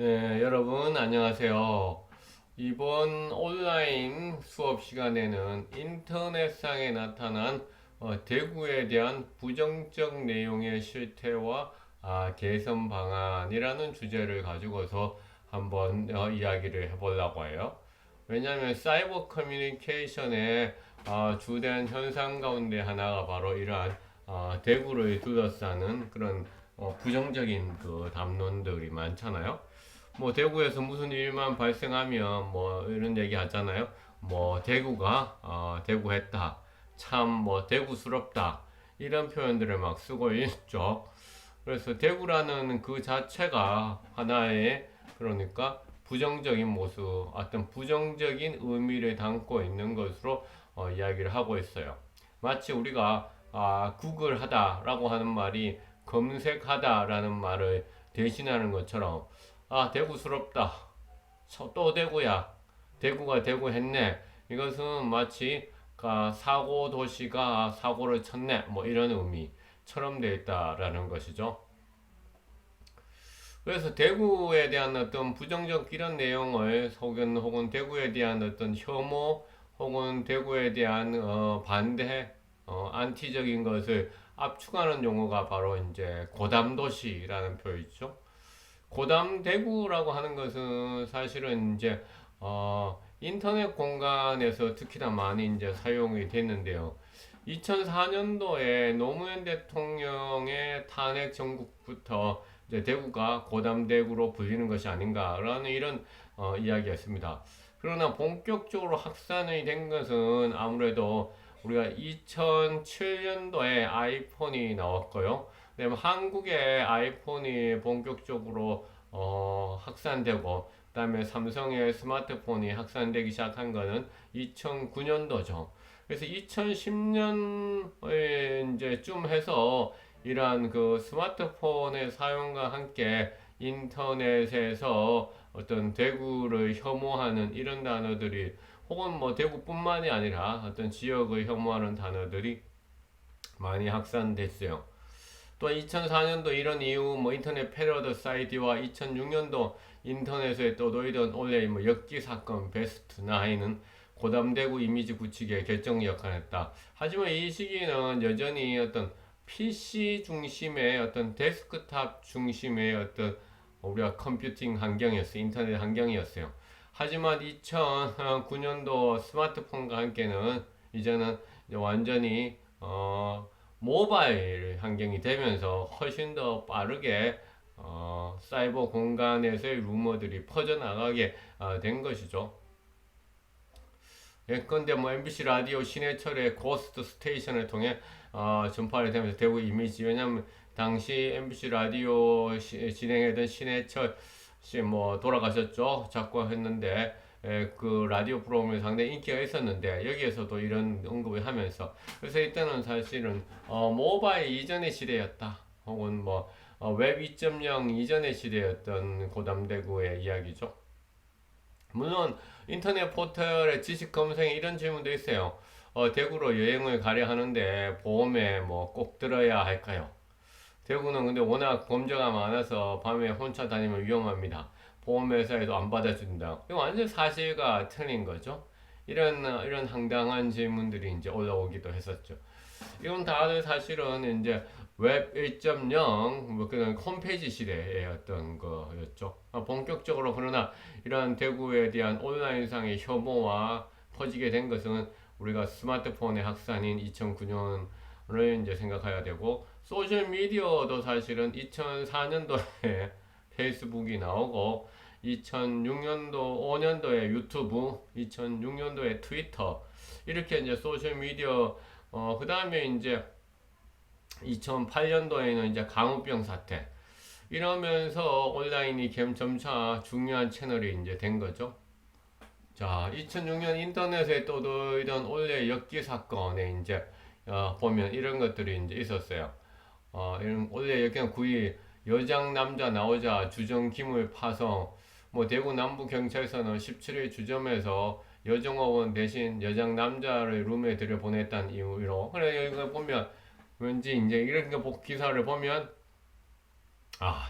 네, 여러분 안녕하세요. 이번 온라인 수업 시간에는 인터넷상에 나타난 대구에 대한 부정적 내용의 실태와 개선 방안이라는 주제를 가지고서 한번 이야기를 해보려고 해요. 왜냐하면 사이버 커뮤니케이션의 주된 현상 가운데 하나가 바로 이러한 대구를 둘러싸는 그런 부정적인 그 담론들이 많잖아요. 뭐 대구에서 무슨 일만 발생하면 뭐 이런 얘기 하잖아요. 뭐 대구가 대구했다. 참 뭐 대구스럽다. 이런 표현들을 막 쓰고 있죠. 그래서 대구라는 그 자체가 하나의 그러니까 부정적인 모습, 어떤 부정적인 의미를 담고 있는 것으로 이야기를 하고 있어요. 마치 우리가 구글하다라고 하는 말이 검색하다라는 말을 대신하는 것처럼 대구스럽다. 또 대구야. 대구가 대구했네. 이것은 마치 사고 도시가 사고를 쳤네. 뭐 이런 의미처럼 되어 있다라는 것이죠. 그래서 대구에 대한 어떤 부정적 이런 내용을 혹은 대구에 대한 어떤 혐오 혹은 대구에 대한 반대 안티적인 것을 압축하는 용어가 바로 이제 고담도시라는 표현이죠. 고담 대구라고 하는 것은 사실은 이제 인터넷 공간에서 특히나 많이 이제 사용이 됐는데요. 2004년도에 노무현 대통령의 탄핵 전국부터 이제 대구가 고담 대구로 불리는 것이 아닌가라는 이런 이야기였습니다. 그러나 본격적으로 확산이 된 것은 아무래도 우리가 2007년도에 아이폰이 나왔고요. 그다음에 한국의 아이폰이 본격적으로 확산되고 그다음에 삼성의 스마트폰이 확산되기 시작한 거는 2009년도죠. 그래서 2010년에 이제쯤 해서 이러한 그 스마트폰의 사용과 함께 인터넷에서 어떤 대구를 혐오하는 이런 단어들이 혹은 뭐 대구뿐만이 아니라 어떤 지역을 혐오하는 단어들이 많이 확산됐어요. 또 2004년도 이런 이후 뭐 인터넷 패러드 사이트와 2006년도 인터넷에 떠돌던 원래 뭐 엽기 사건 베스트 9은 고담대구 이미지 구축에 결정 역할을 했다. 하지만 이 시기는 여전히 어떤 PC 중심의 어떤 데스크탑 중심의 어떤 우리가 컴퓨팅 환경이었어요. 인터넷 환경이었어요. 하지만 2009년도 스마트폰과 함께는 이제는 완전히 모바일 환경이 되면서 훨씬 더 빠르게 사이버 공간에서의 루머들이 퍼져나가게 된 것이죠. 예컨대 뭐 MBC 라디오 신해철의 고스트 스테이션을 통해 전파를 되면서 대구 이미지 왜냐면 당시 MBC 라디오 진행했던 신해철 씨 뭐 돌아가셨죠 작곡했는데 그 라디오 프로그램이 상당히 인기가 있었는데 여기에서도 이런 언급을 하면서 그래서 이때는 사실은 모바일 이전의 시대였다 혹은 웹 2.0 이전의 시대였던 고담대구의 이야기죠. 물론 인터넷 포털의 지식 검색에 이런 질문도 있어요. 대구로 여행을 가려 하는데 보험에 뭐 꼭 들어야 할까요? 대구는 근데 워낙 범죄가 많아서 밤에 혼자 다니면 위험합니다. 보험회사에도 안 받아준다. 이거 완전 사실과 틀린 거죠. 이런 황당한 질문들이 이제 올라오기도 했었죠. 이건 다들 사실은 이제 웹 1.0 뭐 그런 홈페이지 시대의 어떤 거였죠. 본격적으로 그러나 이러한 대구에 대한 온라인상의 혐오와 퍼지게 된 것은 우리가 스마트폰의 확산인 2009년을 이제 생각해야 되고 소셜 미디어도 사실은 2004년도에 페이스북이 나오고 2006년도 5년도에 유튜브, 2006년도에 트위터 이렇게 이제 소셜 미디어 그 다음에 이제 2008년도에는 이제 강우병 사태 이러면서 온라인이 점차 중요한 채널이 이제 된 거죠. 자, 2006년 인터넷에 떠돌던 원래 엽기 사건에 이제 보면 이런 것들이 이제 있었어요. 이런 원래 여기는 구이 여장 남자 나오자 주정 기물 파송 뭐 대구 남부 경찰서는 17일 주점에서 여정업원 대신 여장 남자를 룸에 들여보냈다는 이유로 그래 이거 보면 왠지 이제 이런 거 기사를 보면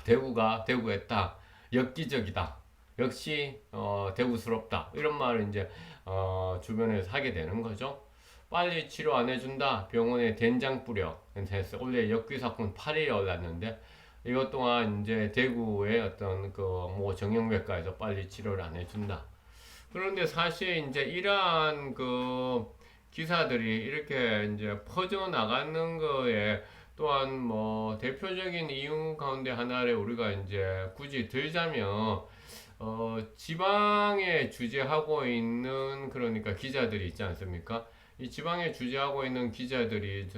대구가 대구했다 엽기적이다. 역시 대구스럽다. 이런 말을 이제 주변에서 하게 되는 거죠. 빨리 치료 안 해준다. 병원에 된장 뿌려. 그래서 원래 역귀 사건 8일에 올랐는데 이것 또한 이제 대구의 어떤 그 뭐 정형외과에서 빨리 치료를 안 해준다. 그런데 사실 이제 이러한 그 기사들이 이렇게 이제 퍼져 나가는 거에 또한 뭐 대표적인 이유 가운데 하나를 우리가 이제 굳이 들자면 지방에 주재하고 있는 그러니까 기자들이 있지 않습니까? 이 지방에 주재하고 있는 기자들이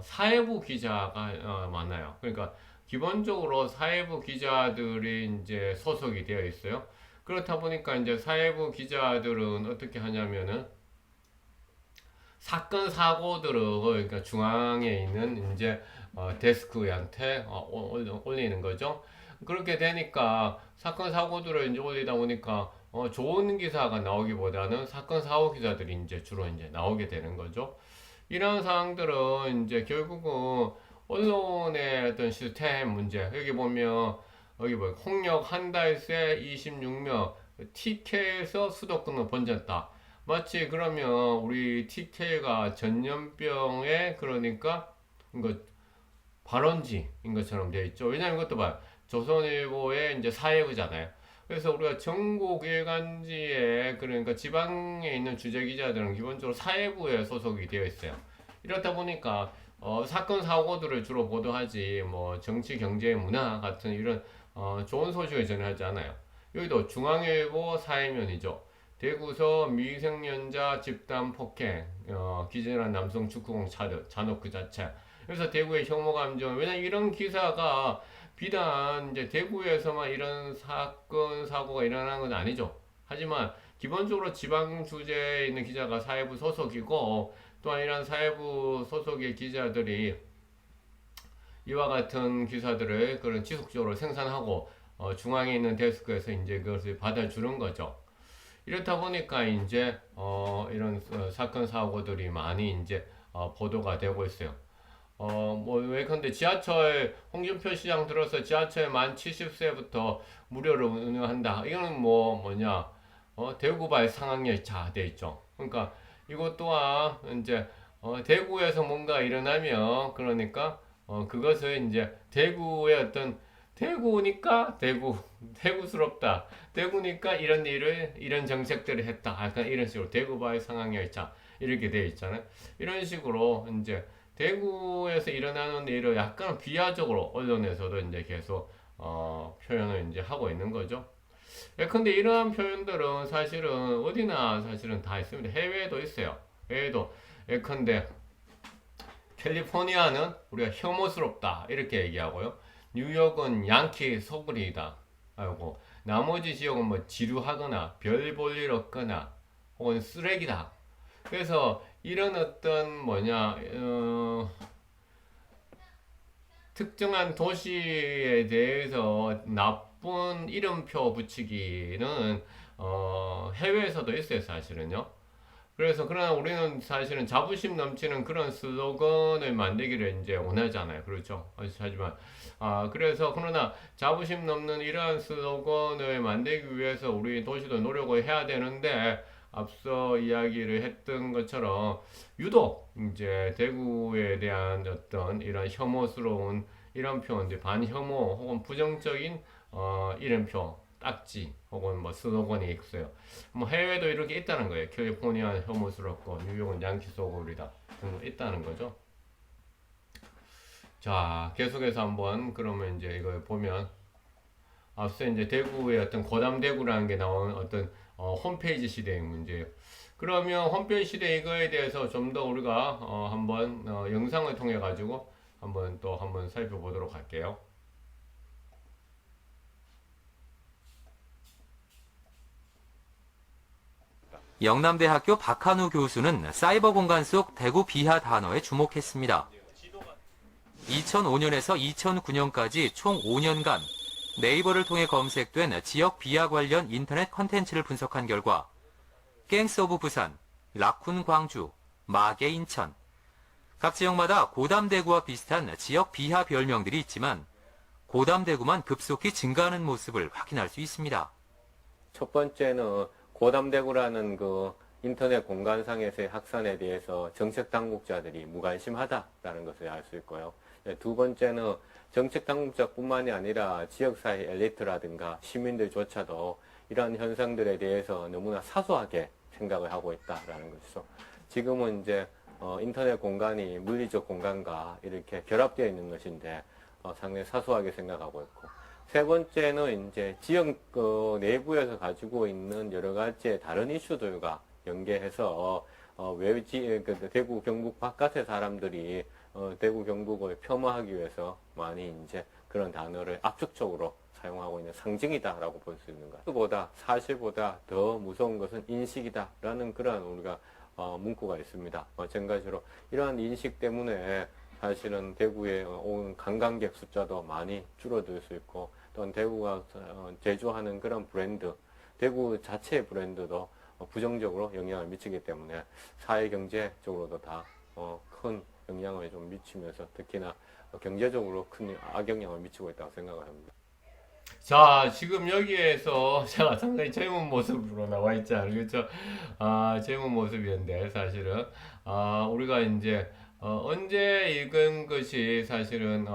사회부 기자가 많아요. 그러니까 기본적으로 사회부 기자들이 이제 소속이 되어 있어요. 그렇다 보니까 이제 사회부 기자들은 어떻게 하냐면은 사건 사고들을 그러니까 중앙에 있는 이제 데스크한테 올리는 거죠. 그렇게 되니까 사건 사고들을 이제 올리다 보니까 좋은 기사가 나오기보다는 사건 사고 기사들이 이제 주로 이제 나오게 되는 거죠. 이런 사항들은 이제 결국은 언론의 어떤 시스템 문제. 여기 보면 여기 뭐 홍역 한 달 새 26명 TK에서 수도권으로 번졌다. 마치 그러면 우리 TK가 전염병에 그러니까 이거 발원지인 것처럼 되어 있죠. 왜냐하면 이것도 봐요. 조선일보의 이제 사회부잖아요. 그래서 우리가 전국 일간지에 그러니까 지방에 있는 주재 기자들은 기본적으로 사회부에 소속이 되어 있어요. 이렇다 보니까 사건 사고들을 주로 보도하지 뭐 정치 경제 문화 같은 이런 좋은 소식을 전하지 않아요. 여기도 중앙일보 사회면이죠. 대구서 미성년자 집단 폭행 기절한 남성 축구공 잔혹 그 자체. 그래서 대구의 혐오 감정. 왜냐 이런 기사가 비단 이제 대구에서만 이런 사건 사고가 일어나는 건 아니죠. 하지만 기본적으로 지방 주재에 있는 기자가 사회부 소속이고 또한 이런 사회부 소속의 기자들이 이와 같은 기사들을 그런 지속적으로 생산하고 중앙에 있는 데스크에서 이제 그것을 받아주는 거죠. 이렇다 보니까 이제 이런 사건 사고들이 많이 이제 보도가 되고 있어요. 뭐, 왜컨대 지하철, 홍준표 시장 들어서 지하철 만 70세부터 무료로 운영한다. 이거는 뭐냐, 대구발 상황열차 돼 있죠. 그러니까 이것 또한 이제, 대구에서 뭔가 일어나면, 그러니까, 그것을 이제 대구의 어떤, 대구니까 대구스럽다. 대구니까 이런 일을, 이런 정책들을 했다. 약간 이런 식으로 대구발 상황열차. 이렇게 돼 있잖아요. 이런 식으로 이제, 대구에서 일어나는 일을 약간 비하적으로 언론에서도 이제 계속 표현을 이제 하고 있는 거죠. 근데 이러한 표현들은 사실은 어디나 사실은 다 있습니다. 해외에도 있어요. 해외에도. 근데 캘리포니아는 우리가 혐오스럽다 이렇게 얘기하고요. 뉴욕은 양키 소굴이다. 하고 나머지 지역은 뭐 지루하거나 별 볼 일 없거나 혹은 쓰레기다. 그래서 이런 어떤 특정한 도시에 대해서 나쁜 이름표 붙이기는 해외에서도 있어요 사실은요. 그래서 그러나 우리는 사실은 자부심 넘치는 그런 슬로건을 만들기를 이제 원하잖아요. 그렇죠. 하지만 그래서 그러나 자부심 넘는 이러한 슬로건을 만들기 위해서 우리 도시도 노력을 해야 되는데 앞서 이야기를 했던 것처럼 유독 이제 대구에 대한 어떤 이런 혐오스러운 이런 표현들 반혐오 혹은 부정적인 이름표 딱지 혹은 뭐 슬로건이 있어요. 뭐 해외도 이렇게 있다는 거예요. 캘리포니아는 혐오스럽고 뉴욕은 양키 소굴이다 있다는 거죠. 자 계속해서 한번 그러면 이제 이걸 보면 앞서 이제 대구의 어떤 고담대구라는 게 나온 어떤 홈페이지 시대의 문제예요. 그러면 홈페이지 시대 이거에 대해서 좀 더 우리가 한번 영상을 통해 가지고 한번 살펴보도록 할게요. 영남대학교 박한우 교수는 사이버 공간 속 대구 비하 단어에 주목했습니다. 2005년에서 2009년까지 총 5년간 네이버를 통해 검색된 지역 비하 관련 인터넷 컨텐츠를 분석한 결과 갱스 오브 부산, 라쿤 광주, 마개 인천 각 지역마다 고담 대구와 비슷한 지역 비하 별명들이 있지만 고담대구만 급속히 증가하는 모습을 확인할 수 있습니다. 첫 번째는 고담대구라는 그 인터넷 공간상에서의 확산에 대해서 정책 당국자들이 무관심하다라는 것을 알 수 있고요. 두 번째는 정책 당국자뿐만이 아니라 지역사회 엘리트라든가 시민들조차도 이러한 현상들에 대해서 너무나 사소하게 생각을 하고 있다라는 것이죠. 지금은 이제 인터넷 공간이 물리적 공간과 이렇게 결합되어 있는 것인데 상당히 사소하게 생각하고 있고, 세 번째는 이제 지역 내부에서 가지고 있는 여러 가지의 다른 이슈들과 연계해서 대구 경북 바깥의 사람들이 대구 경북을 폄하하기 위해서 많이 이제 그런 단어를 압축적으로 사용하고 있는 상징이다라고 볼 수 있는 것. 사실보다 더 무서운 것은 인식이다라는 그런 우리가 문구가 있습니다. 마찬가지로 이러한 인식 때문에 사실은 대구에 오는 관광객 숫자도 많이 줄어들 수 있고, 또한 대구가 제조하는 그런 브랜드, 대구 자체의 브랜드도 부정적으로 영향을 미치기 때문에 사회 경제적으로도 다 큰 영향을 좀 미치면서 특히나 경제적으로 큰 악영향을 미치고 있다고 생각을 합니다. 자, 지금 여기에서 제가 상당히 젊은 모습으로 나와 있지 않겠죠? 젊은 모습인데, 사실은, 우리가 이제, 언제 읽은 것이 사실은,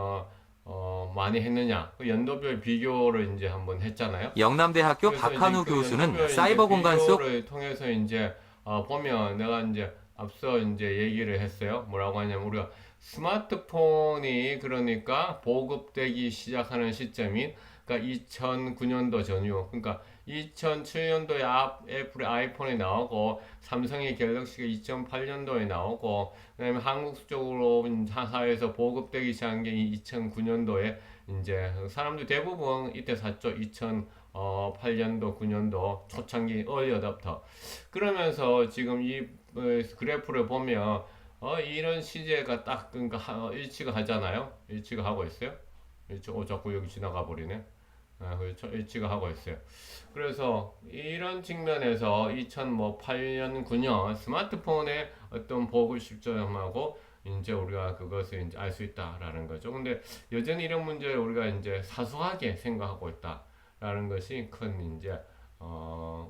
많이 했느냐. 그 연도별 비교를 이제 한번 했잖아요. 영남대학교 그래서 박한우 이제 그 교수는 연도별 사이버 이제 공간 속 비교를 통해서 이제, 보면 내가 이제 앞서 이제 얘기를 했어요. 뭐라고 하냐면, 우리가 스마트폰이 그러니까 보급되기 시작하는 시점인, 그러니까 2009년도 전후, 그러니까 2007년도에 애플의 아이폰이 나오고 삼성의 갤럭시가 2008년도에 나오고, 그다음에 한국 쪽으로 사에서 보급되기 시작한 게 2009년도에 이제 사람들 대부분 이때 샀죠. 2008년도, 9년도 초창기 얼리 어답터. 그러면서 지금 이 그래프를 보면 이런 시제가 딱 그러니까 일치가 하잖아요. 일치가 하고 있어요. 자꾸 여기 지나가 버리네. 그렇죠. 일치가 하고 있어요. 그래서 이런 측면에서 2008년, 9년 스마트폰의 어떤 보급 시점하고 이제 우리가 그것을 이제 알 수 있다라는 거죠. 근데 여전히 이런 문제를 우리가 이제 사소하게 생각하고 있다라는 것이 큰 이제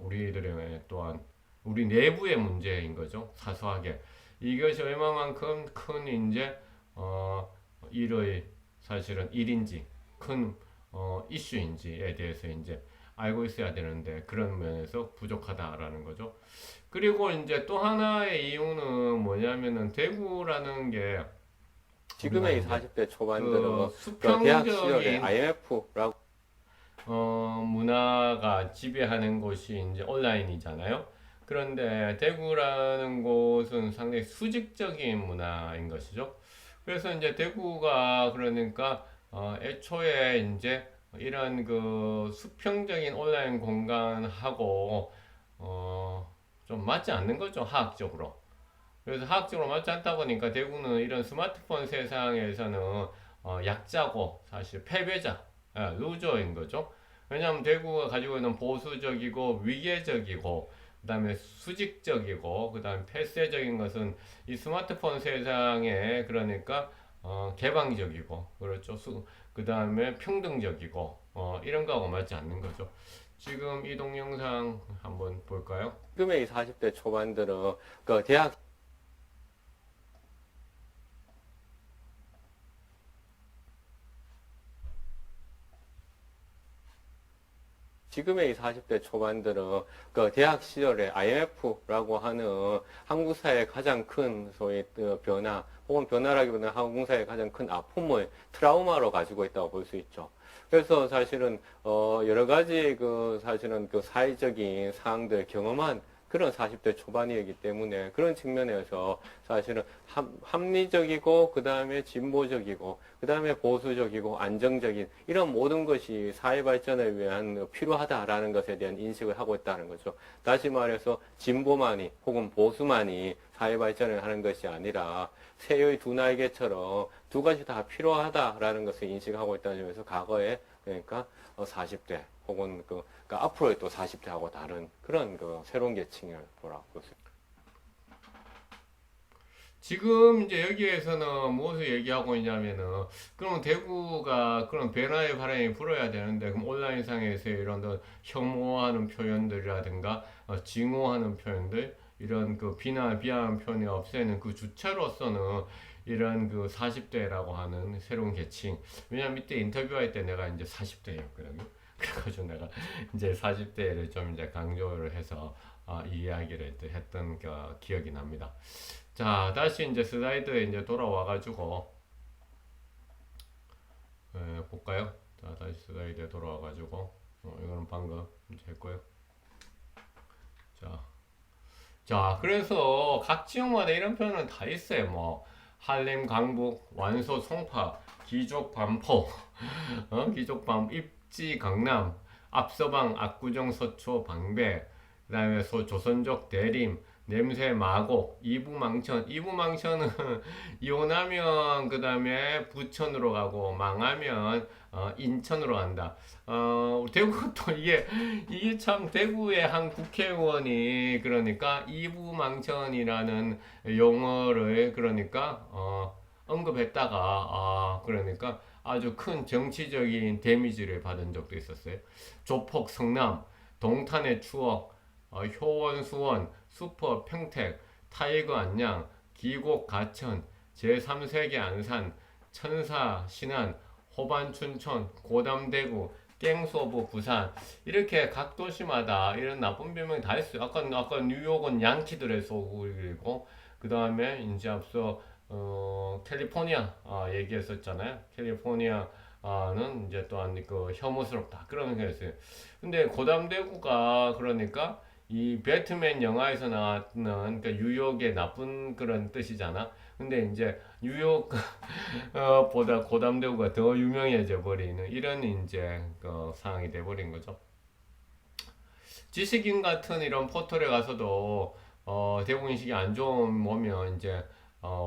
우리들의 또한 우리 내부의 문제인 거죠. 사소하게 이것이 얼마만큼 큰 이제 일의 사실은 일인지 큰 이슈인지에 대해서 이제 알고 있어야 되는데 그런 면에서 부족하다라는 거죠. 그리고 이제 또 하나의 이유는 뭐냐면은 대구라는 게 지금의 이 이제 40대 초반들은 그 대학 시절에 수평적인 IMF라고 문화가 지배하는 곳이 이제 온라인이잖아요. 그런데 대구라는 곳은 상당히 수직적인 문화인 것이죠. 그래서 이제 대구가 그러니까 애초에 이제 이런 그 수평적인 온라인 공간하고 좀 맞지 않는 거죠, 학적으로. 그래서 학적으로 맞지 않다 보니까 대구는 이런 스마트폰 세상에서는 약자고 사실 패배자, 루저인 거죠. 왜냐하면 대구가 가지고 있는 보수적이고 위계적이고 그다음에 수직적이고 그다음에 폐쇄적인 것은 이 스마트폰 세상에 그러니까 개방적이고 그렇죠. 그다음에 평등적이고 이런 거하고 맞지 않는 거죠. 지금 이 동영상 한번 볼까요? 지금의 이 40대 초반들은 그 대학 지금의 이 40대 초반들은 그 대학 시절에 IMF라고 하는 한국 사회의 가장 큰 소위 변화, 혹은 변화라기보다는 한국 사회의 가장 큰 아픔을 트라우마로 가지고 있다고 볼 수 있죠. 그래서 사실은 여러 가지 사실은 그 사회적인 사항들 경험한 그런 40대 초반이기 때문에 그런 측면에서 사실은 합리적이고 그 다음에 진보적이고 그 다음에 보수적이고 안정적인 이런 모든 것이 사회 발전을 위한 필요하다라는 것에 대한 인식을 하고 있다는 거죠. 다시 말해서 진보만이 혹은 보수만이 사회 발전을 하는 것이 아니라 새의 두 날개처럼 두 가지 다 필요하다라는 것을 인식하고 있다는 점에서 과거에 그러니까 40대 혹은 그러니까 앞으로의 또 40대하고 다른 그런 새로운 계층을 보라고 볼 수 있습니다. 지금 이제 여기에서는 무엇을 얘기하고 있냐면은, 그러면 대구가 그런 변화의 바람이 불어야 되는데, 그럼 온라인상에서 이런 혐오하는 표현들이라든가, 징후하는 표현들, 이런 그 비난 표현이 없애는 그 주체로서는 이런 그 40대라고 하는 새로운 계층. 왜냐면 밑에 인터뷰할 때 내가 이제 40대였거든요. 그래가지고 내가 이제 40대를 좀 이제 강조를 해서 이 이야기를 했던 그 기억이 납니다. 자, 다시 이제 슬라이드에 이제 돌아와가지고, 볼까요? 자, 다시 슬라이드에 돌아와가지고, 이거는 방금 이제 했고요. 자, 그래서 각 지역마다 이런 표현은 다 있어요. 뭐, 한림, 강북, 완소, 송파, 기족, 반포, 기족, 입지, 강남, 앞서방, 압구정, 서초, 방배, 그 다음에 조선족, 대림, 냄새, 마곡, 이부망천. 이부망천은 이혼하면 그 다음에 부천으로 가고 망하면 인천으로 간다. 대구 또 이게 참 대구의 한 국회의원이 그러니까 이부망천이라는 용어를 그러니까 언급했다가 그러니까 아주 큰 정치적인 데미지를 받은 적도 있었어요. 조폭 성남, 동탄의 추억, 효원 수원, 슈퍼 평택, 타이거 안양, 기곡 가천, 제3세기 안산, 천사 신안, 호반 춘천, 고담 대구, 갱소부 부산 이렇게 각 도시마다 이런 나쁜 별명이 다 있어요. 아까 뉴욕은 양키들의 소굴이고 그 다음에 이제 앞서 캘리포니아 얘기했었잖아요. 캘리포니아는 이제 또한 그 혐오스럽다 그런 게 있어요. 근데 고담 대구가 그러니까 이 배트맨 영화에서 나왔는 그 뉴욕의 나쁜 그런 뜻이잖아. 근데 이제 뉴욕 보다 고담대구가 더 유명해져 버리는 이런 이제 그 상황이 돼 버린 거죠. 지식인 같은 이런 포털에 가서도 대구 인식이 안 좋은 보면 이제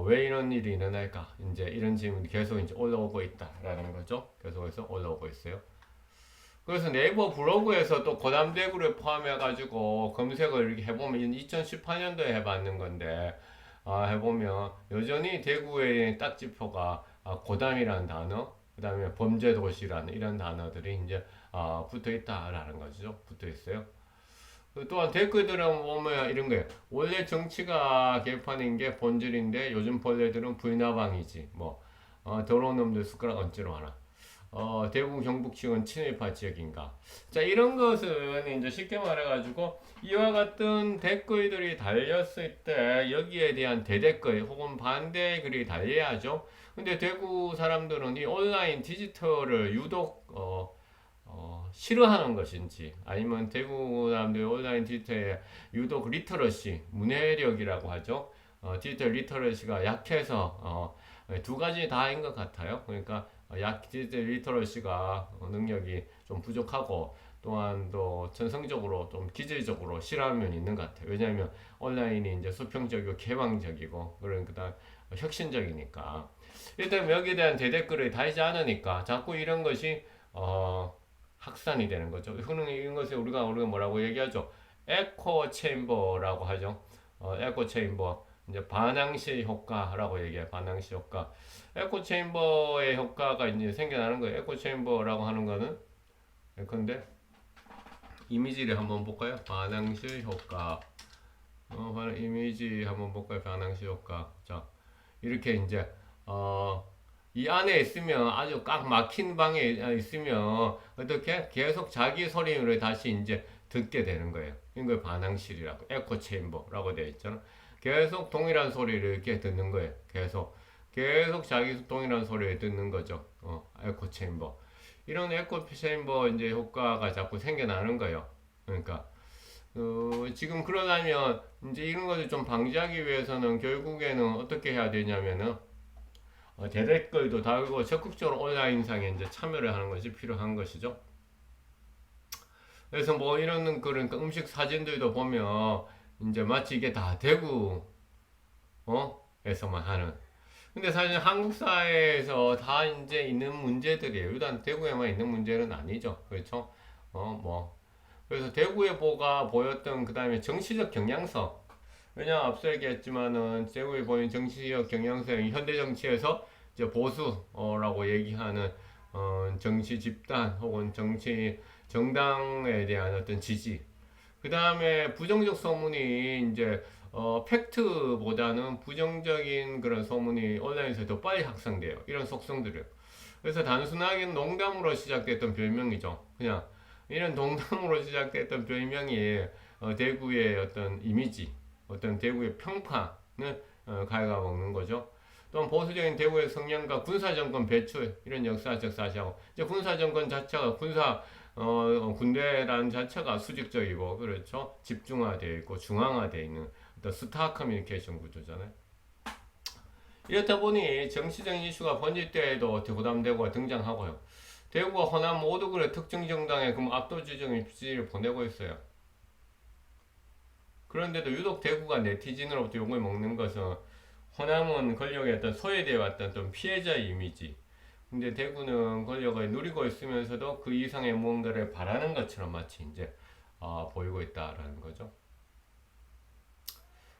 왜 이런 일이 일어날까 이제 이런 질문이 계속 이제 올라오고 있다라는 거죠. 계속해서 올라오고 있어요. 그래서 네이버 블로그에서 또 고담대구를 포함해가지고 검색을 이렇게 해보면 2018년도에 해봤는 건데 해보면 여전히 대구의 딱지표가 고담이라는 단어, 그 다음에 범죄도시라는 이런 단어들이 이제 붙어 있다라는 거죠. 붙어 있어요. 또한 댓글들은 보면 이런 거예요. 원래 정치가 개판인 게 본질인데 요즘 벌레들은 불나방이지. 뭐 더러운 놈들 숟가락 얹지로 하나. 대구 경북 지역은 친일파 지역인가? 자, 이런 것은 이제 쉽게 말해가지고 이와 같은 댓글들이 달렸을 때 여기에 대한 대댓글 혹은 반대 글이 달려야죠. 근데 대구 사람들은 이 온라인 디지털을 유독 싫어하는 것인지 아니면 대구 사람들이 온라인 디지털에 유독 리터러시, 문해력이라고 하죠. 디지털 리터러시가 약해서 두 가지 다인 것 같아요. 그러니까 디지털 리터러시가 능력이 좀 부족하고 또한 또 전성적으로 좀 기질적으로 싫어하는 면이 있는 것 같아요. 왜냐하면 온라인이 이제 수평적이고 개방적이고 그러니까 혁신적이니까 일단 여기에 대한 대댓글을 달지 않으니까 자꾸 이런 것이 확산이 되는 거죠. 이런 것을 우리가 뭐라고 얘기하죠? 에코 체인버라고 하죠. 에코 체인버 이제 반항시 효과라고 얘기해요. 반항시 효과. 에코 체인버의 효과가 이제 생겨나는 거예요. 에코 체인버라고 하는 거는 근데 이미지를 한번 볼까요? 반항시 효과. 이미지 한번 볼까요? 반항시 효과. 자, 이렇게 이제 이 안에 있으면 아주 꽉 막힌 방에 있으면 어떻게 계속 자기 소리를 다시 이제 듣게 되는 거예요. 이걸 반항실이라고 에코 체인버라고 되어 있잖아. 계속 동일한 소리를 이렇게 듣는 거예요. 계속 자기 동일한 소리를 듣는 거죠. 에코 체인버. 이런 에코 체인버 이제 효과가 자꾸 생겨나는 거예요. 그러니까 지금 그러려면 이제 이런 것을 좀 방지하기 위해서는 결국에는 어떻게 해야 되냐면은 대댓글도 달고 적극적으로 온라인상에 이제 참여를 하는 것이 필요한 것이죠. 그래서 뭐 이런 그러니까 음식 사진들도 보면 이제 마치 이게 다 대구 에서만 하는. 근데 사실 한국 사회에서 다 이제 있는 문제들이에요. 일단 대구에만 있는 문제는 아니죠. 그렇죠? 뭐 그래서 대구에 보였던 그 다음에 정치적 경향성. 왜냐 앞서 얘기했지만은 대구에 보인 정치적 경향성 현대 정치에서 이제 보수라고 얘기하는 정치 집단 혹은 정치 정당에 대한 어떤 지지. 그 다음에 부정적 소문이 이제 팩트보다는 부정적인 그런 소문이 온라인에서 더 빨리 확산돼요. 이런 속성들을. 그래서 단순하게 농담으로 시작됐던 별명이죠. 그냥 이런 농담으로 시작됐던 별명이 대구의 어떤 이미지, 어떤 대구의 평판을 갉아먹는 거죠. 또한 보수적인 대구의 성향과 군사정권 배출 이런 역사적 사실하고 이제 군사정권 자체가 군대라는 자체가 수직적이고 그렇죠 집중화되어 있고 중앙화되어 있는 어떤 스타 커뮤니케이션 구조잖아요. 이렇다 보니 정치적인 이슈가 번질 때에도 대구담대구가 등장하고요. 대구와 호남 모두 그래 특정 정당의 압도적인 지지를 보내고 있어요. 그런데도 유독 대구가 네티즌으로부터 욕을 먹는 것은 호남은 권력의 어떤 소외되어 왔던 좀 피해자의 이미지. 근데 대구는 권력을 누리고 있으면서도 그 이상의 무언가를 바라는 것처럼 마치 이제 보이고 있다라는 거죠.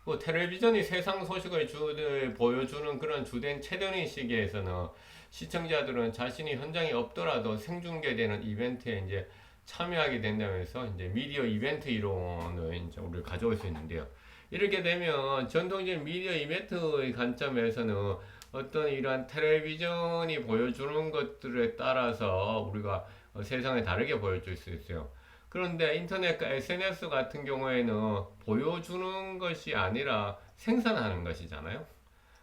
그 텔레비전이 세상 소식을 보여주는 그런 주된 채널인 시기에서는 시청자들은 자신이 현장에 없더라도 생중계되는 이벤트에 이제 참여하게 된다면서 이제 미디어 이벤트 이론을 이제 우리가 가져올 수 있는데요. 이렇게 되면 전통적인 미디어 이벤트의 관점에서는 어떤 이러한 텔레비전이 보여주는 것들에 따라서 우리가 세상을 다르게 보여줄 수 있어요. 그런데 인터넷과 SNS 같은 경우에는 보여주는 것이 아니라 생산하는 것이잖아요.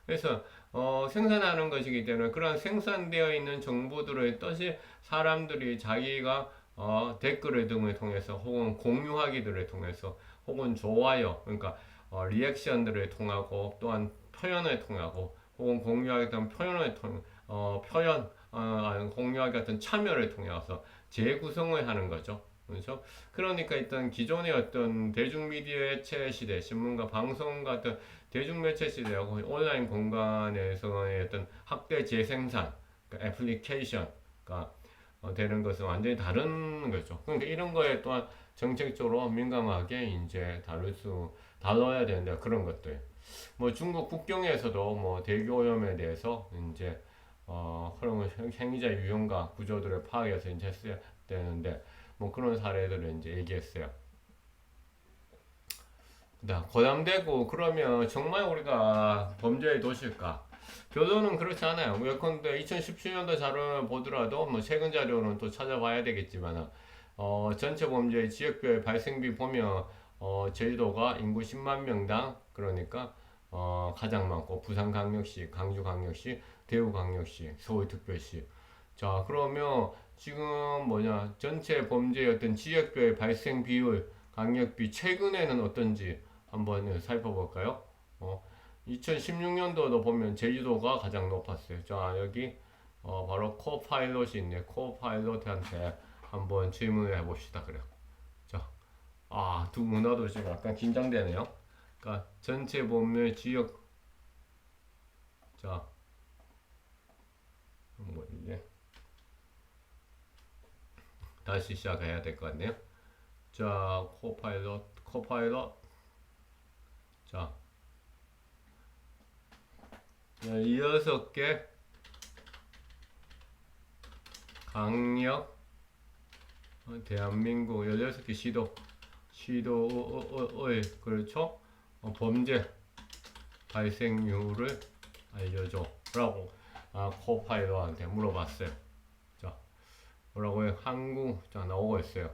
그래서 생산하는 것이기 때문에 그런 생산되어 있는 정보들을 뜻이 사람들이 자기가 댓글을 등을 통해서 혹은 공유하기들을 통해서 혹은 좋아요 그러니까 리액션들을 통하고 또한 표현을 통하고 혹은 공유하기 같은 표현을 통 공유하기 같은 참여를 통해서 재구성을 하는 거죠. 그렇죠? 그러니까 일단 기존의 어떤 대중미디어 시대, 신문과 방송 같은 대중매체 시대하고 온라인 공간에서의 어떤 학대 재생산, 그러니까 애플리케이션가 되는 것은 완전히 다른 거죠. 그러니까 이런 거에 또한 정책적으로 민감하게 이제 다뤄야 되는데 그런 것들. 뭐 중국 국경에서도 뭐 대기 오염에 대해서 이제 그런 행위자 유형과 구조들을 파악해서 이제 했어야 되는데 뭐 그런 사례들을 이제 얘기했어요. 고담되고 그러면 정말 우리가 범죄의 도시일까? 결론은 그렇지 않아요. 예컨대 2017년도 자료를 보더라도 뭐 최근 자료는 또 찾아봐야 되겠지만 전체 범죄의 지역별 발생비 보면 제주도가 인구 10만 명당 그러니까 가장 많고 부산광역시, 강주광역시, 대구광역시, 서울특별시. 자 그러면 지금 전체 범죄의 어떤 지역별 발생 비율, 강력비 최근에는 어떤지 한번 살펴볼까요? 2016년도도 보면 제주도가 가장 높았어요. 자 여기 바로 코파일럿이 있네. 코파일럿한테 한번 질문을 해봅시다. 그래요. 자, 두 문화도 지금 약간 긴장되네요. 그러니까 전체 범죄 지역 자, 뭐 이제 다시 시작해야 될 것 같네요. 자, 코파일럿. 자, 16개 강력 대한민국 16개 시도의 그렇죠? 범죄 발생률을 알려줘 라고 코파일럿한테 물어봤어요. 자, 뭐라고요? 한국 자 나오고 있어요.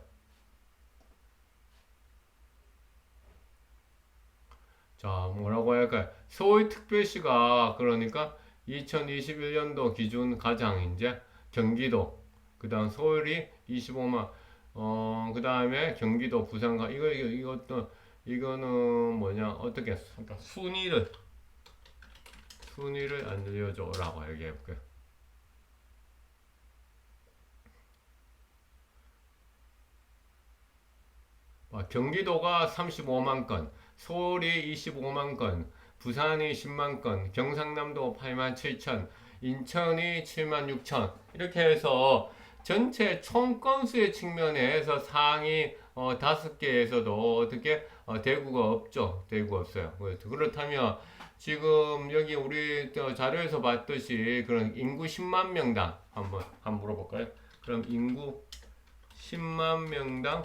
자, 뭐라고 할까요? 서울특별시가 그러니까 2021년도 기준 가장 이제 경기도 그다음 서울이 25만 그 다음에 경기도 부산가 이것도 이거는 어떻게 그러니까 순위를 알려줘라고 얘기해볼게요. 경기도가 35만 건, 서울이 25만 건, 부산이 10만 건, 경상남도 8만 7천, 인천이 7만 6천 이렇게 해서 전체 총 건수의 측면에서 상위 5개에서도 어떻게 대구가 없죠. 대구가 없어요. 그렇다면 지금 여기 우리 자료에서 봤듯이 그런 인구 10만 명당 한번 물어볼까요? 그럼 인구 10만 명당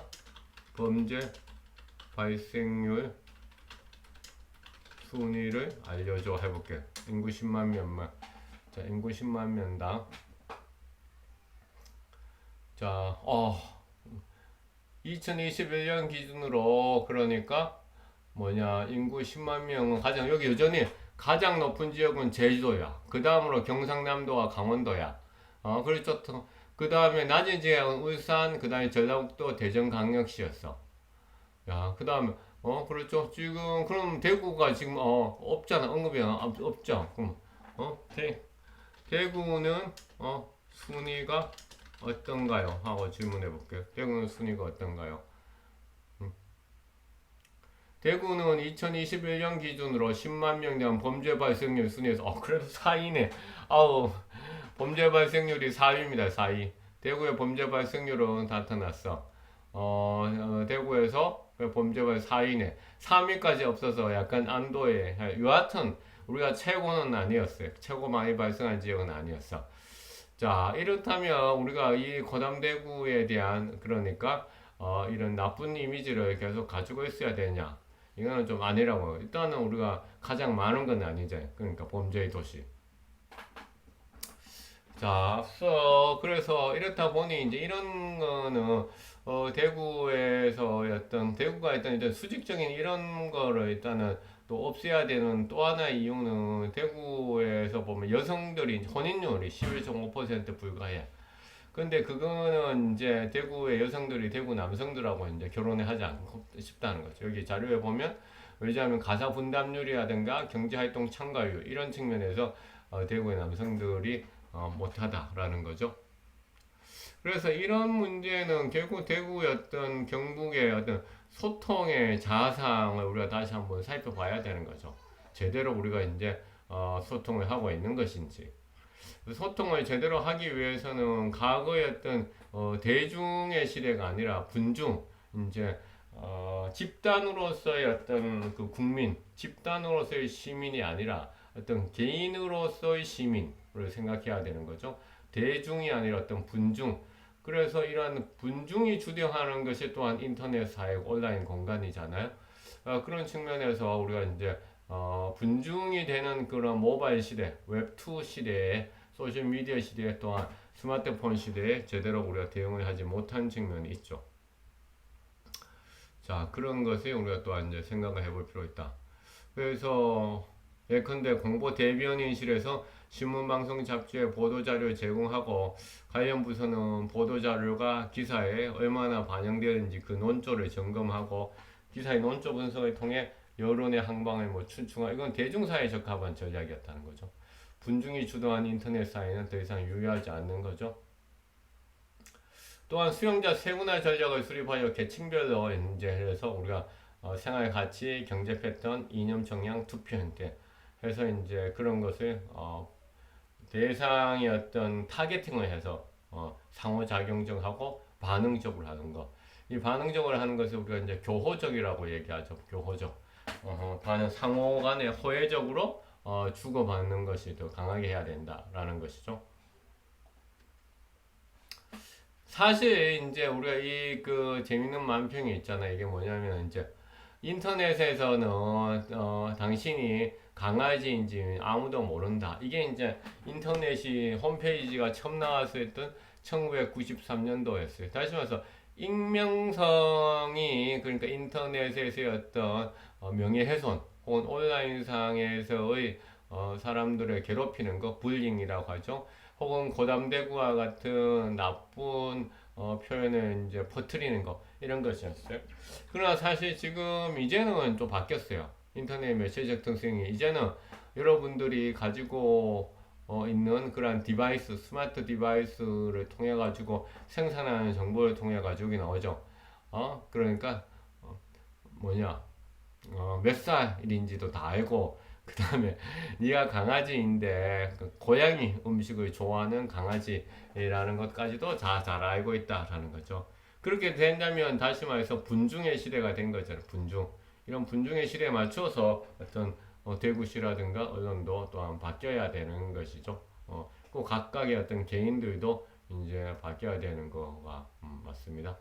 범죄 발생률 순위를 알려줘 해볼게요. 인구 10만 명만. 자, 인구 10만 명당. 자, 2021년 기준으로 그러니까 인구 10만 명은 여기 여전히 가장 높은 지역은 제주도야. 그 다음으로 경상남도와 강원도야. 그렇죠. 그 다음에 낮은 지역은 울산, 그 다음에 전라북도, 대전광역시였어. 야, 그 다음에 그렇죠. 지금 그럼 대구가 지금 없잖아. 언급이 없죠. 그럼 대구는 순위가 어떤가요? 하고 질문해 볼게요. 대구는 순위가 어떤가요? 대구는 2021년 기준으로 10만 명 대한 범죄 발생률 순위에서 그래도 4위네. 아우, 범죄 발생률이 4위입니다. 4위. 대구의 범죄 발생률은 나타났어. 대구에서 범죄 발 4위네. 3위까지 없어서 약간 안도에 여하튼 우리가 최고는 아니었어요. 최고 많이 발생한 지역은 아니었어. 자, 이렇다면 우리가 이 고담대구에 대한 그러니까 이런 나쁜 이미지를 계속 가지고 있어야 되냐? 이거는 좀 아니라고. 일단은 우리가 가장 많은 건 아니죠. 그러니까 범죄의 도시. 자, 앞서 그래서 이렇다 보니 이제 이런 거는 대구에서 대구가 일단 수직적인 이런 거를 일단은 또 없애야 되는 또 하나의 이유는 대구에서 보면 여성들이 혼인율이 11.5% 불과해. 근데 그거는 이제 대구의 여성들이 대구 남성들하고 이제 결혼을 하지 않고 싶다는 거죠. 여기 자료에 보면 왜냐하면 가사 분담률이라든가 경제활동 참가율 이런 측면에서 대구의 남성들이 못하다라는 거죠. 그래서 이런 문제는 결국 대구의 경북의 소통의 자상을 우리가 다시 한번 살펴봐야 되는 거죠. 제대로 우리가 이제 소통을 하고 있는 것인지. 소통을 제대로 하기 위해서는 과거의 대중의 시대가 아니라 분중, 이제 집단으로서의 그 국민, 집단으로서의 시민이 아니라 개인으로서의 시민을 생각해야 되는 거죠. 대중이 아니라 분중. 그래서 이러한 분중이 주도하는 것이 또한 인터넷 사회, 온라인 공간이잖아요. 그런 측면에서 우리가 이제 분중이 되는 그런 모바일 시대, 웹2 시대에 소셜미디어 시대에 또한 스마트폰 시대에 제대로 우리가 대응을 하지 못한 측면이 있죠. 자, 그런 것에 우리가 또한 이제 생각을 해볼 필요 있다. 그래서 예컨대 공보 대변인실에서 신문방송 잡지에 보도자료를 제공하고 관련 부서는 보도자료가 기사에 얼마나 반영되는지 그 논조를 점검하고 기사의 논조 분석을 통해 여론의 항방을 추궁하 이건 대중사회에 적합한 전략이었다는 거죠. 분중이 주도한 인터넷 사회는 더 이상 유효하지 않는 거죠. 또한 수용자 세분화 전략을 수립하여 계층별로 이제 해서 우리가 생활 가치, 경제 패턴, 이념 정량, 투표 형태 해서 이제 그런 것을 대상의 타겟팅을 해서 상호작용적하고 반응적으로 하는 것. 이 반응적으로 하는 것을 우리가 이제 교호적이라고 얘기하죠. 교호적. 상호 간에 호혜적으로 주고받는 것이 더 강하게 해야 된다라는 것이죠. 사실 이제 우리가 그 재밌는 만평이 있잖아요. 이게 뭐냐면 이제 인터넷에서는 당신이 강아지인지 아무도 모른다. 이게 이제 인터넷이 홈페이지가 처음 나왔을 때 1993년도였어요. 다시 말해서 익명성이 그러니까 인터넷에서의 명예훼손 혹은 온라인상에서의 사람들을 괴롭히는 거 불링이라고 하죠. 혹은 고담대구와 같은 나쁜 표현을 이제 퍼뜨리는 거 이런 것이었어요. 그러나 사실 지금 이제는 좀 바뀌었어요. 인터넷 매체적 특성이 이제는 여러분들이 가지고 있는 그런 디바이스, 스마트 디바이스를 통해 가지고 생산하는 정보를 통해 가지고 나오죠. 그러니까 몇 살인지도 다 알고 그 다음에 네가 강아지인데 그 고양이 음식을 좋아하는 강아지라는 것까지도 잘 알고 있다라는 거죠. 그렇게 된다면 다시 말해서 분중의 시대가 된 거잖아요. 분중. 이런 분중의 시대에 맞춰서 어떤 대구시라든가 언론도 또한 바뀌어야 되는 것이죠. 꼭 각각의 어떤 개인들도 이제 바뀌어야 되는 거가 맞습니다.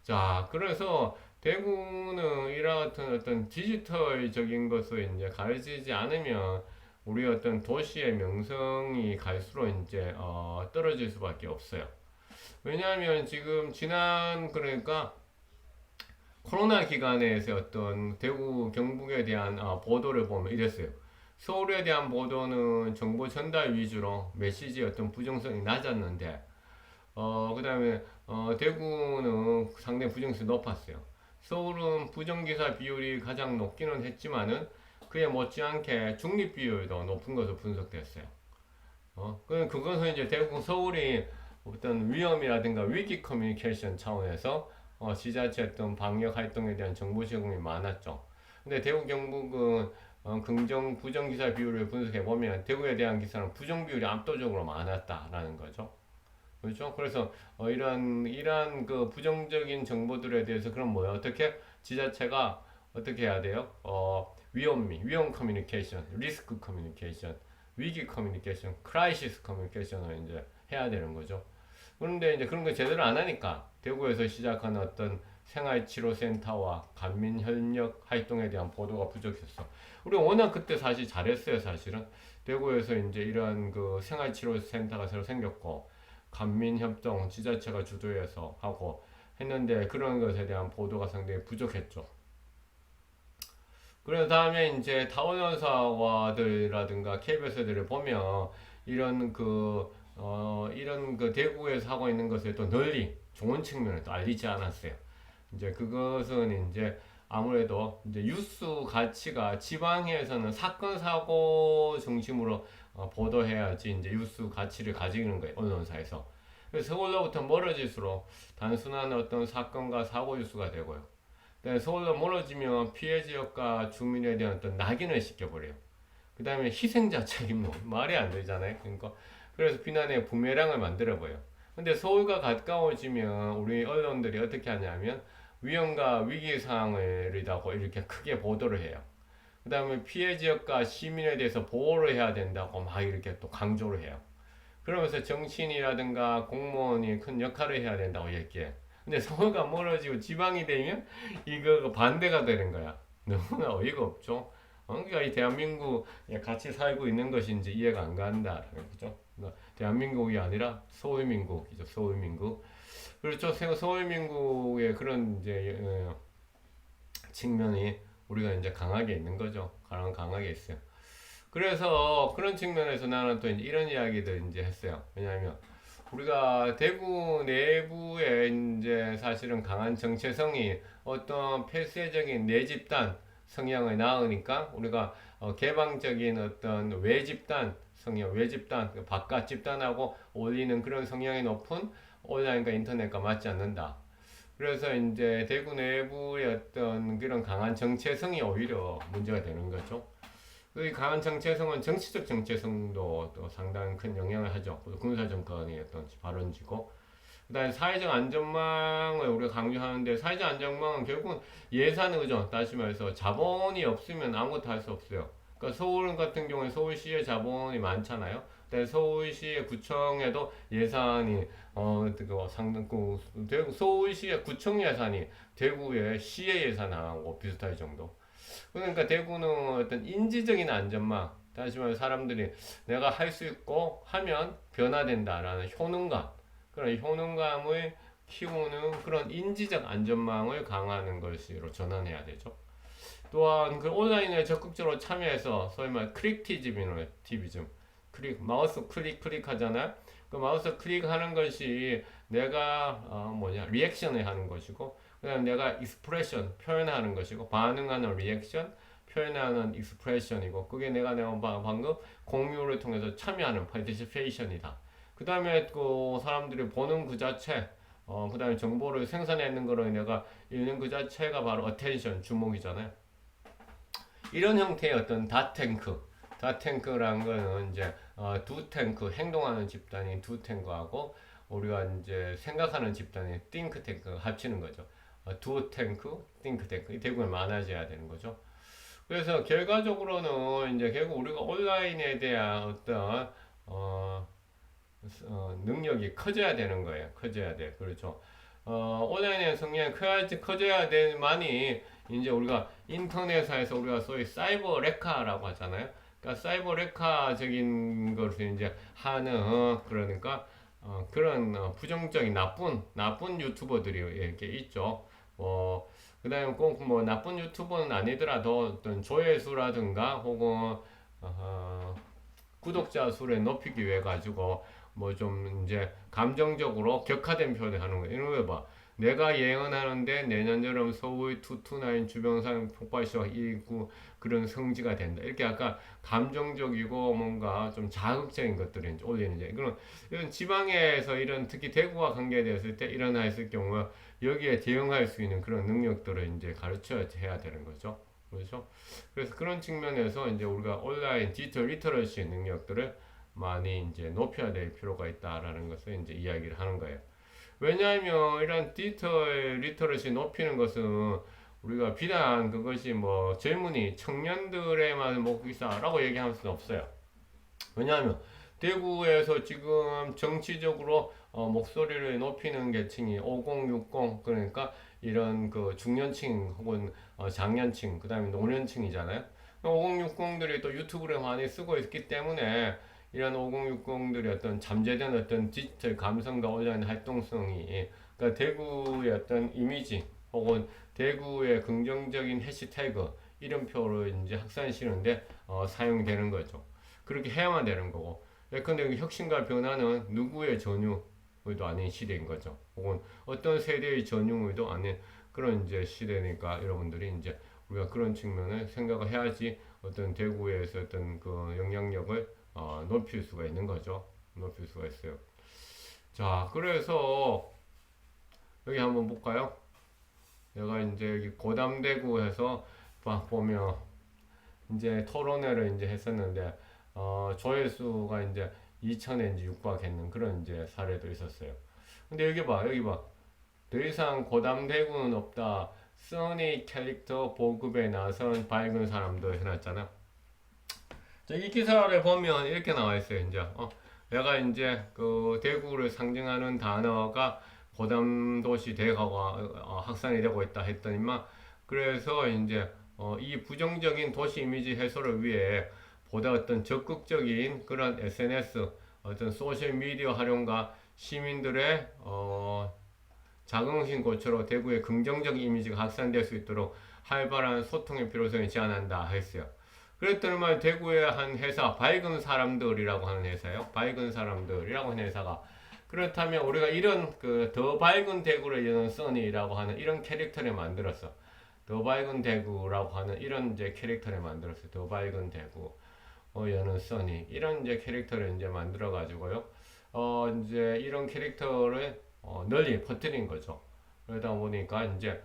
자, 그래서 대구는 이런 어떤 디지털적인 것을 이제 가르치지 않으면 우리 어떤 도시의 명성이 갈수록 이제 떨어질 수밖에 없어요. 왜냐하면 지금 지난 그러니까 코로나 기간에서 어떤 대구 경북에 대한 보도를 보면 이랬어요. 서울에 대한 보도는 정보 전달 위주로 메시지의 어떤 부정성이 낮았는데 그다음에 대구는 상당히 부정성이 높았어요. 서울은 부정기사 비율이 가장 높기는 했지만은 그에 못지않게 중립 비율도 높은 것으로 분석됐어요. 그것은 이제 대구 서울이 어떤 위험이라든가 위기 커뮤니케이션 차원에서 지자체 어떤 방역 활동에 대한 정보 제공이 많았죠. 근데 대구 경북은 긍정 부정 기사 비율을 분석해 보면 대구에 대한 기사는 부정 비율이 압도적으로 많았다라는 거죠. 그렇죠? 그래서 이러한 그 부정적인 정보들에 대해서 그럼 뭐야? 어떻게 지자체가 어떻게 해야 돼요? 위험 커뮤니케이션, 리스크 커뮤니케이션, 위기 커뮤니케이션, 크라이시스 커뮤니케이션을 이제 해야 되는 거죠. 그런데 이제 그런 거 제대로 안 하니까 대구에서 시작한 어떤 생활치료센터와 간민협력 활동에 대한 보도가 부족했어. 우리 워낙 그때 사실 잘했어요, 사실은. 대구에서 이제 이런 그 생활치료센터가 새로 생겼고, 간민협동 지자체가 주도해서 하고 했는데 그런 것에 대한 보도가 상당히 부족했죠. 그래서 다음에 이제 타운연사와들이라든가 KBS들을 보면 이런 이런 그 대구에서 하고 있는 것을 또 널리 좋은 측면을 또 알리지 않았어요. 이제 그것은 이제 아무래도 이제 뉴스 가치가 지방에서는 사건 사고 중심으로 보도해야지 이제 뉴스 가치를 가지는 거예요, 언론사에서. 그래서 서울로부터 멀어질수록 단순한 어떤 사건과 사고 뉴스가 되고요. 서울로 멀어지면 피해 지역과 주민에 대한 어떤 낙인을 시켜버려요. 그 다음에 희생자 책임론 말이 안 되잖아요. 그러니까 그래서 비난의 부메랑을 만들어버려요. 근데 서울과 가까워지면 우리 언론들이 어떻게 하냐면 위험과 위기 상황을 이렇게 크게 보도를 해요. 그 다음에 피해 지역과 시민에 대해서 보호를 해야 된다고 막 이렇게 또 강조를 해요. 그러면서 정치인이라든가 공무원이 큰 역할을 해야 된다고 얘기해. 근데 서울과 멀어지고 지방이 되면 이거 반대가 되는 거야. 너무나 어이가 없죠. 그러니까 이 대한민국에 같이 살고 있는 것인지 이해가 안 간다. 그죠? 대한민국이 아니라 서울민국이죠. 서울민국. 그렇죠. 서울민국의 그런 이제 측면이 우리가 이제 강하게 있는 거죠. 강하게 있어요. 그래서 그런 측면에서 나는 또 이런 이야기들 이제 했어요. 왜냐하면 우리가 대구 내부에 이제 사실은 강한 정체성이 어떤 폐쇄적인 내집단 성향을 낳으니까 우리가 개방적인 어떤 외집단 성향, 외집단, 바깥 집단하고 어울리는 그런 성향이 높은 온라인과 인터넷과 맞지 않는다. 그래서 이제 대구 내부의 어떤 그런 강한 정체성이 오히려 문제가 되는 거죠. 이 강한 정체성은 정치적 정체성도 또 상당히 큰 영향을 하죠. 군사 정권의 어떤 발언지고. 그다음에 사회적 안전망을 우리가 강조하는데 사회적 안전망은 결국은 예산 의존, 다시 말해서 자본이 없으면 아무것도 할 수 없어요. 그러니까 서울 같은 경우에 서울시의 자본이 많잖아요. 근데 서울시의 구청에도 예산이 서울시의 구청 예산이 대구의 시의 예산하고 비슷할 정도. 그러니까 대구는 어떤 인지적인 안전망, 다시 말해 사람들이 내가 할 수 있고 하면 변화된다라는 효능감, 그런 효능감을 키우는 그런 인지적 안전망을 강화하는 것으로 전환해야 되죠. 또한 그 온라인에 적극적으로 참여해서 소위 말 클릭티즘이죠. 마우스 클릭 하잖아요. 그 마우스 클릭하는 것이 내가 리액션을 하는 것이고, 그다음 내가 익스프레션 표현하는 것이고, 반응하는 리액션, 표현하는 익스프레션이고, 그게 내가 방금 공유를 통해서 참여하는 파티시페이션이다. 그 다음에 그 사람들이 보는 그 자체, 그 다음에 정보를 생산해내는 거로 내가 읽는 그 자체가 바로 attention, 주목이잖아요. 이런 형태의 어떤 다탱크라는 거는 이제 두 탱크, 행동하는 집단이 두 탱크하고 우리가 이제 생각하는 집단이 띵크탱크 합치는 거죠. 두 탱크, 띵크탱크 이 대구에 많아져야 되는 거죠. 그래서 결과적으로는 이제 결국 우리가 온라인에 대한 어떤 능력이 커져야 되는 거예요. 커져야 돼. 그렇죠. 온라인의 성향이 커져야 되만이 이제 우리가 인터넷에서 우리가 소위 사이버 레카라고 하잖아요. 그러니까 사이버 레카적인 것을 이제 하는 그러니까 그런 부정적인 나쁜 유튜버들이 이렇게 있죠. 그다음에 꼭 뭐 나쁜 유튜버는 아니더라도 어떤 조회수라든가 혹은 구독자 수를 높이기 위해 가지고 뭐 좀 이제 감정적으로 격화된 표현을 하는 거예요. 이런 거 봐. 내가 예언하는데 내년 여름 서울 투투나인 주변상 폭발시와 그런 성지가 된다. 이렇게 약간 감정적이고 뭔가 좀 자극적인 것들을 이제 올리는 이제 이런 지방에서 이런 특히 대구와 관계되었을 때 일어났을 경우 여기에 대응할 수 있는 그런 능력들을 이제 가르쳐야 해야 되는 거죠. 그렇죠? 그래서 그런 측면에서 이제 우리가 온라인 디지털 리터러시 능력들을 많이 이제 높여야 될 필요가 있다라는 것을 이제 이야기를 하는 거예요. 왜냐하면 이런 디지털 리터러시 높이는 것은 우리가 비단 그것이 뭐 젊은이 청년들에만 목이사라고 얘기할 수는 없어요. 왜냐하면 대구에서 지금 정치적으로 목소리를 높이는 계층이 5060 그러니까 이런 그 중년층 혹은 장년층 그다음에 노년층이잖아요. 5060들이 또 유튜브를 많이 쓰고 있기 때문에 이런 5060들의 어떤 잠재된 어떤 디지털 감성과 온라인 활동성이 그러니까 대구의 어떤 이미지 혹은 대구의 긍정적인 해시태그 이름표로 이제 확산시키는데 사용되는 거죠. 그렇게 해야만 되는 거고. 근데 혁신과 변화는 누구의 전유도 아닌 시대인 거죠. 혹은 어떤 세대의 전유도 아닌 그런 이제 시대니까 여러분들이 이제 우리가 그런 측면을 생각을 해야지 어떤 대구에서 어떤 그 영향력을 높일 수가 있는 거죠. 높일 수가 있어요. 자, 그래서 여기 한번 볼까요? 내가 이제 여기 고담대구에서 보면 이제 토론회를 이제 했었는데 조회수가 이제 2,000에 이제 육박했는 그런 이제 사례도 있었어요. 근데 여기 봐, 더 이상 고담대구는 없다. 써니 캐릭터 보급에 나선 밝은 사람도 해놨잖아. 자, 이 기사를 보면 이렇게 나와 있어요. 이제 내가 이제 그 대구를 상징하는 단어가 고담도시 대가가 확산이 되고 있다 했더니만 그래서 이제 이 부정적인 도시 이미지 해소를 위해 보다 어떤 적극적인 그런 SNS 어떤 소셜 미디어 활용과 시민들의 자긍심 고초로 대구의 긍정적 이미지가 확산될 수 있도록 활발한 소통의 필요성을 제안한다 했어요. 그랬더니만 대구의 한 회사 밝은 사람들이라고 하는 회사요. 밝은 사람들이라고 하는 회사가 그렇다면 우리가 이런 그 더 밝은 대구를 여는 써니라고 하는 이런 캐릭터를 만들었어. 더 밝은 대구라고 하는 이런 이제 캐릭터를 만들었어요. 더 밝은 대구 여는 써니 이런 이제 캐릭터를 이제 만들어 가지고요. 이제 이런 캐릭터를 널리 퍼뜨린 거죠. 그러다 보니까 이제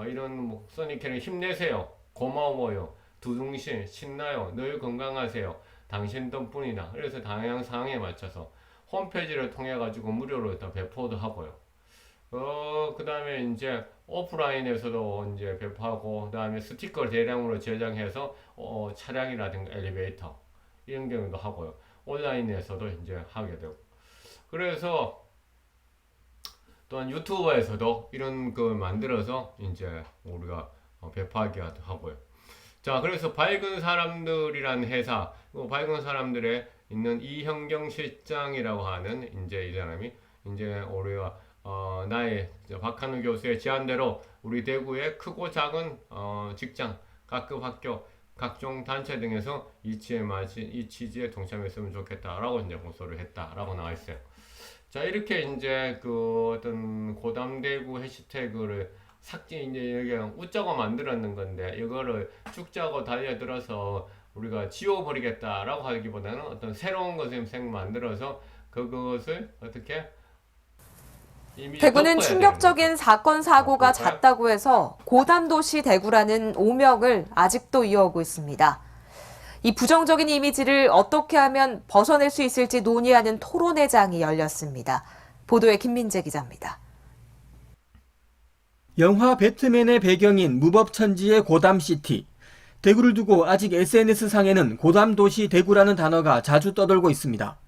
이런 뭐 써니 캐릭터 힘내세요. 고마워요. 두둥실 신나요. 늘 건강하세요. 당신 덕분이나 그래서 다양한 상황에 맞춰서 홈페이지를 통해 가지고 무료로 다 배포도 하고요. 그 다음에 이제 오프라인에서도 이제 배포하고, 그 다음에 스티커를 대량으로 제작해서 차량이라든가 엘리베이터 이런 경우도 하고요. 온라인에서도 이제 하게 되고. 그래서 또한 유튜버에서도 이런 걸 만들어서 이제 우리가 배포하게 하고요. 자, 그래서 밝은 사람들이란 회사, 밝은 사람들의 있는 이형경 실장이라고 하는 이제 이 사람이 이제 우리가 나의 박한우 교수의 제안대로 우리 대구의 크고 작은 직장, 각급 학교, 각종 단체 등에서 이 취지에 동참했으면 좋겠다라고 이제 호소를 했다라고 나와 있어요. 자, 이렇게 이제 그 어떤 고담대구 해시태그를 이제 여기 웃자고 만들었는 건데 이거를 쭉자고 달려들어서 우리가 지워버리겠다라고 하기보다는 어떤 새로운 것을 만들어서 그것을 어떻게 이미지 대구는 덮어야 충격적인 되는 거죠. 사건 사고가 볼까요? 잦다고 해서 고담도시 대구라는 오명을 아직도 이어오고 있습니다. 이 부정적인 이미지를 어떻게 하면 벗어낼 수 있을지 논의하는 토론회장이 열렸습니다. 보도에 김민재 기자입니다. 영화 배트맨의 배경인 무법천지의 고담시티. 대구를 두고 아직 SNS상에는 고담도시 대구라는 단어가 자주 떠돌고 있습니다.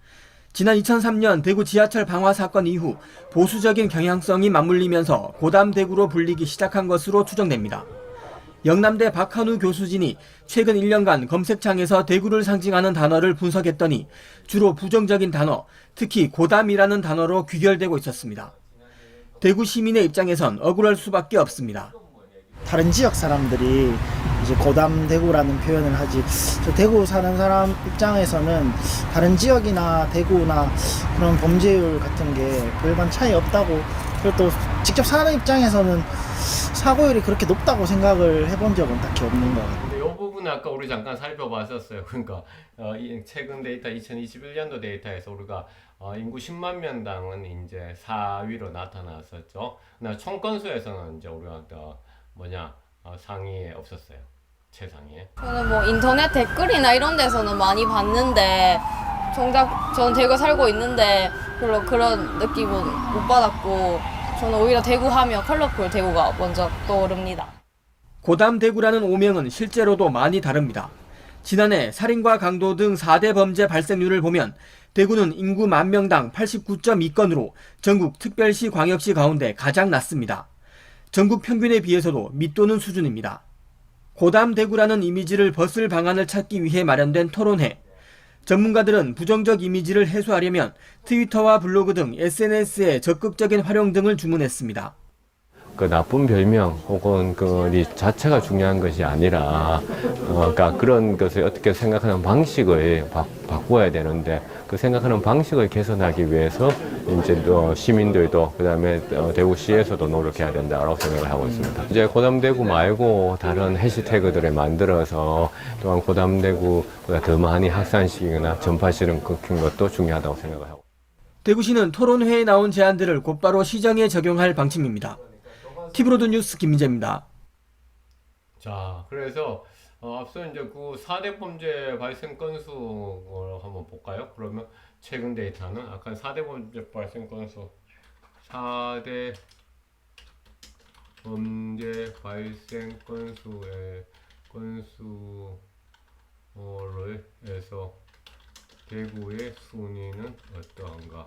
지난 2003년 대구 지하철 방화 사건 이후 보수적인 경향성이 맞물리면서 고담대구로 불리기 시작한 것으로 추정됩니다. 영남대 박한우 교수진이 최근 1년간 검색창에서 대구를 상징하는 단어를 분석했더니 주로 부정적인 단어, 특히 고담이라는 단어로 귀결되고 있었습니다. 대구 시민의 입장에선 억울할 수밖에 없습니다. 다른 지역 사람들이 이제 고담대구라는 표현을 하지, 저 대구 사는 사람 입장에서는 다른 지역이나 대구나 그런 범죄율 같은 게 별반 차이 없다고, 그리고 또 직접 사는 입장에서는 사고율이 그렇게 높다고 생각을 해본 적은 딱히 없는 것 같아요. 근데 이 부분은 아까 우리 잠깐 살펴봤었어요. 그러니까 최근 데이터 2021년도 데이터에서 우리가 인구 10만 명당은 이제 4위로 나타났었죠. 나 총건수에서는 이제 우리가 상위에 없었어요. 최상위에. 저는 뭐 인터넷 댓글이나 이런 데서는 많이 봤는데 정작 저는 대구에 살고 있는데 별로 그런 느낌은 못 받았고, 저는 오히려 대구 하면 컬러풀 대구가 먼저 떠오릅니다. 고담대구라는 오명은 실제로도 많이 다릅니다. 지난해 살인과 강도 등 4대 범죄 발생률을 보면 대구는 인구 10,000명당 89.2건으로 전국 특별시 광역시 가운데 가장 낮습니다. 전국 평균에 비해서도 밑도는 수준입니다. 고담대구라는 이미지를 벗을 방안을 찾기 위해 마련된 토론회. 전문가들은 부정적 이미지를 해소하려면 트위터와 블로그 등 SNS의 적극적인 활용 등을 주문했습니다. 그 나쁜 별명 혹은 이 자체가 중요한 것이 아니라 그러니까 그런 것을 어떻게 생각하는 방식을 바꿔야 되는데, 그 생각하는 방식을 개선하기 위해서 이제 시민들도 그다음에 대구시에서도 노력해야 된다고 생각을 하고 있습니다. 이제 고담대구 말고 다른 해시태그들을 만들어서 또한 고담대구보다 더 많이 확산시키거나 전파시키는 것도 중요하다고 생각을 하고. 대구시는 토론회에 나온 제안들을 곧바로 시정에 적용할 방침입니다. 티브로드 뉴스 김민재입니다. 자, 그래서 앞서 이제 그 4대 범죄 발생 건수를 한번 볼까요? 그러면 최근 데이터는 아까 4대 범죄 발생 건수 4대 범죄 발생 건수를 해서 대구의 순위는 어떠한가?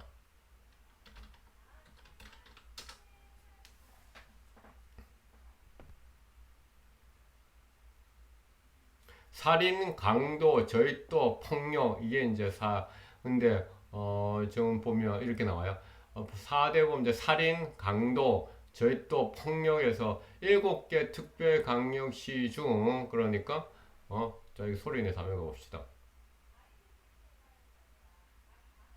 살인, 강도, 절도, 폭력 이게 이제 근데 지금 보면 이렇게 나와요. 4대 범죄 살인, 강도, 절도, 폭력에서 7개 특별강력시 중 그러니까 자, 이 소리 내서 한번 읽어봅시다.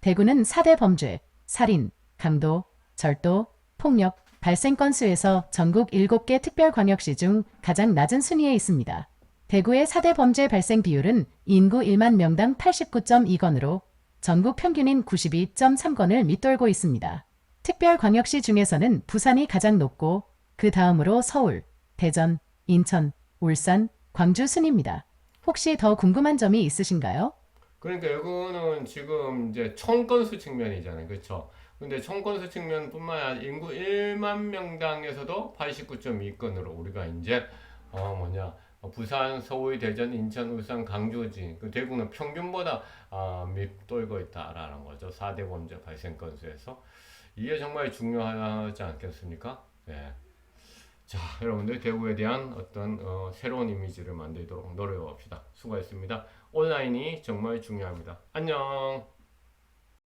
대구는 4대 범죄, 살인, 강도, 절도, 폭력 발생 건수에서 전국 7개 특별광역시 중 가장 낮은 순위에 있습니다. 대구의 4대 범죄 발생 비율은 인구 1만 명당 89.2건으로 전국 평균인 92.3건을 밑돌고 있습니다. 특별광역시 중에서는 부산이 가장 높고 그 다음으로 서울, 대전, 인천, 울산, 광주 순입니다. 혹시 더 궁금한 점이 있으신가요? 그러니까 이거는 지금 이제 총 건수 측면이잖아요. 그렇죠? 근데 총 건수 측면뿐만 아니라 인구 1만 명당에서도 89.2건으로 우리가 이제 부산, 서울, 대전, 인천, 울산, 강주지 그 대구는 평균보다 밑돌고 있다라는 거죠. 4대 범죄 발생 건수에서. 이게 정말 중요하지 않겠습니까? 네. 자, 여러분들 대구에 대한 어떤 새로운 이미지를 만들도록 노력해 봅시다. 수고했습니다. 온라인이 정말 중요합니다. 안녕.